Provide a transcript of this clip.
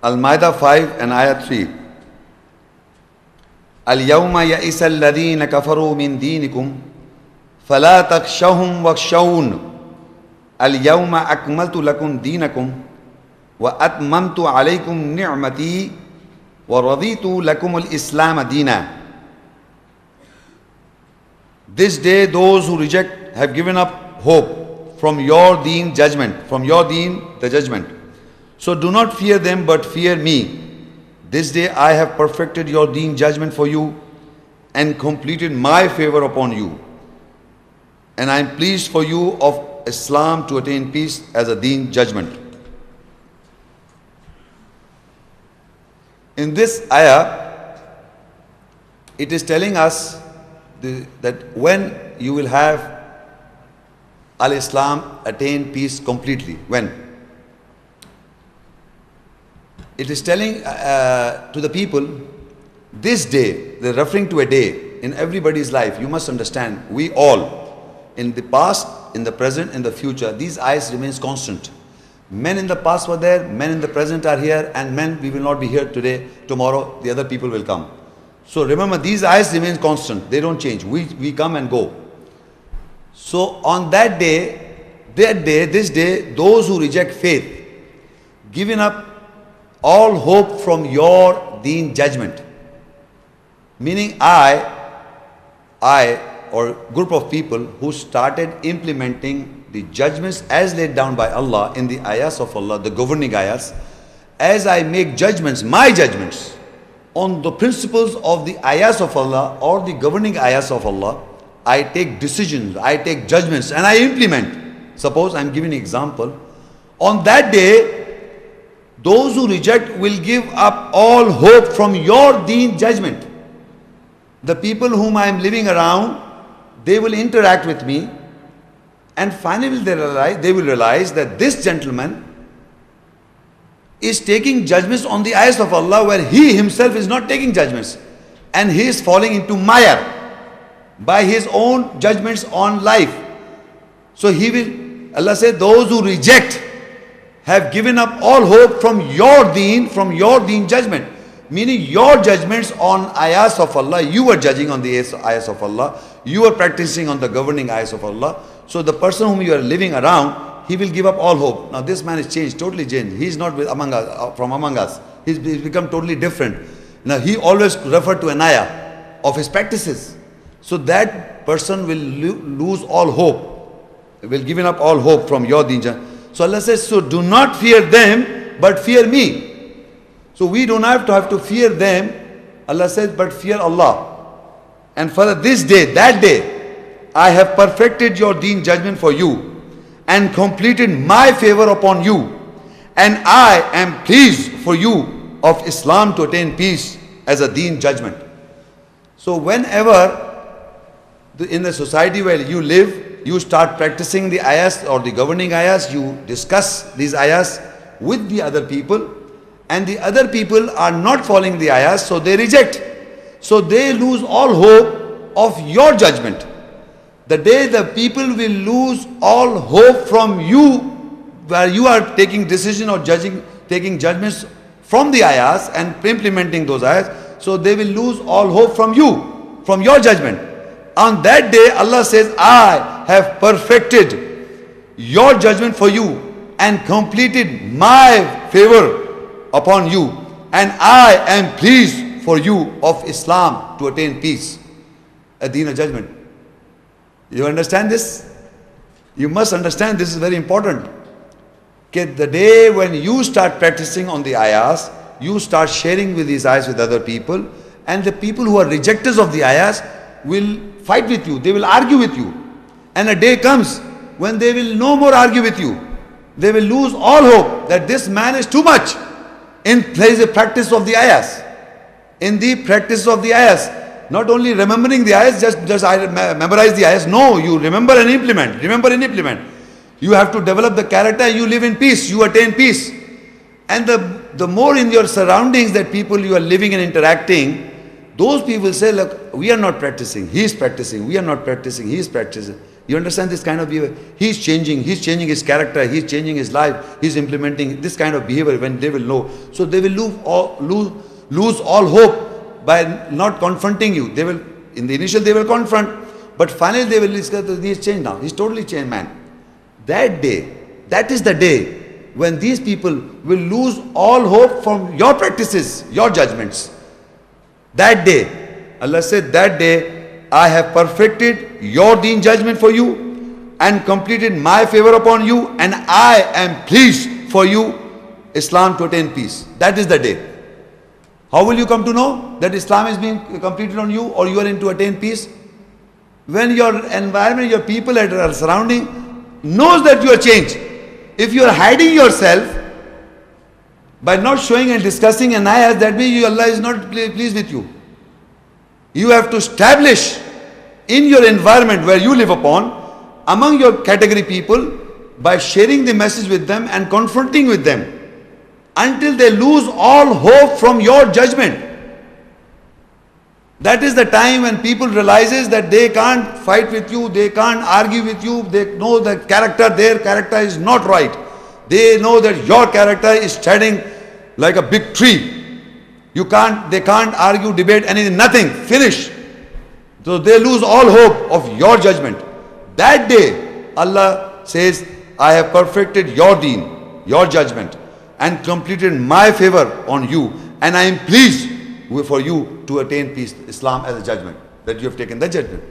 Al-Maidah 5 and Ayah 3. Al-yawma ya'isa alladhina kafaru min dinikum fala takshawhum wakshawun. Al-yawma akmaltu lakum dinakum wa atmamtu alaykum ni'mati wa raditu lakum al-islam deena. This day those who reject have given up hope from your deen judgment, from your deen the judgment. So do not fear them but fear me. This day I have perfected your deen judgment for you and completed my favor upon you. And I am pleased for you of Islam to attain peace as a deen judgment. In this ayah, it is telling us that when you will have Al-Islam attain peace completely. When? It is telling to the people, this day, they're referring to a day in everybody's life. You must understand, we all, in the past, in the present, in the future, these ayahs remains constant. Men in the past were there, men in the present are here, and men we will not be here today, tomorrow the other people will come. So remember, these ayahs remain constant, they don't change. We come and go. So on that day, this day, those who reject faith, giving up all hope from your deen judgment. Meaning I or group of people who started implementing the judgments as laid down by Allah in the ayahs of Allah, the governing ayahs, as I make judgments, my judgments, on the principles of the ayahs of Allah or the governing ayahs of Allah, I take decisions, I take judgments and I implement. Suppose I am giving an example. On that day, those who reject will give up all hope from your deen judgment. The people whom I am living around, they will interact with me, and finally they will realize that this gentleman is taking judgments on the ayahs of Allah where he himself is not taking judgments, and he is falling into maya by his own judgments on life. So Allah said, those who reject have given up all hope from your deen judgment. Meaning your judgments on ayahs of Allah, you were judging on the ayahs of Allah, you were practicing on the governing ayahs of Allah. So the person whom you are living around, he will give up all hope. Now this man is changed, totally changed. He is not from among us. He's become totally different. Now he always referred to an ayah of his practices. So that person will lose all hope, will give up all hope from your deen judgment. So Allah says, so do not fear them, but fear me. So we don't have to fear them, Allah says, but fear Allah. And further, this day, that day, I have perfected your deen judgment for you and completed my favor upon you. And I am pleased for you of Islam to attain peace as a deen judgment. So whenever in the society where you live, you start practicing the ayahs or the governing ayahs, you discuss these ayahs with the other people, and the other people are not following the ayahs, so they reject. So they lose all hope of your judgment. The day the people will lose all hope from you, where you are taking decision or taking judgments from the ayahs and implementing those ayahs, so they will lose all hope from you, from your judgment. On that day, Allah says, I have perfected your judgment for you and completed my favor upon you, and I am pleased for you of Islam to attain peace, a deen of judgment. You understand this? You must understand this is very important. Okay, the day when you start practicing on the ayahs, you start sharing with these ayahs with other people, and the people who are rejectors of the ayahs will fight with you, they will argue with you. And a day comes when they will no more argue with you. They will lose all hope that this man is too much. There is a practice of the ayahs. In the practice of the ayahs, not only remembering the ayahs, just I memorize the ayahs. No, you remember and implement. Remember and implement. You have to develop the character. You live in peace. You attain peace. And the more in your surroundings that people you are living and interacting, those people say, look, we are not practicing. He is practicing. We are not practicing. He is practicing. You understand this kind of behavior? He's changing his character, he's changing his life, he's implementing this kind of behavior when they will know. So they will lose all hope by not confronting you. They will, in the initial they will confront, but finally they will discuss that he's changed now. He's totally changed, man. That day, that is the day when these people will lose all hope from your practices, your judgments. That day, Allah said, that day I have perfected your deen judgment for you and completed my favor upon you, and I am pleased for you, Islam, to attain peace. That is the day. How will you come to know that Islam is being completed on you or you are in to attain peace? When your environment, your people that are surrounding knows that you are changed. If you are hiding yourself by not showing and discussing an ayah, that means Allah is not pleased with you. You have to establish in your environment where you live upon, among your category people, by sharing the message with them and confronting with them until they lose all hope from your judgment. That is the time when people realizes that they can't fight with you, they can't argue with you, they know that their character is not right. They know that your character is standing like a big tree. They can't argue, debate, anything, nothing, finish. So they lose all hope of your judgment. That day, Allah says, I have perfected your deen, your judgment, and completed my favor on you, and I am pleased for you to attain peace, Islam as a judgment, that you have taken the judgment.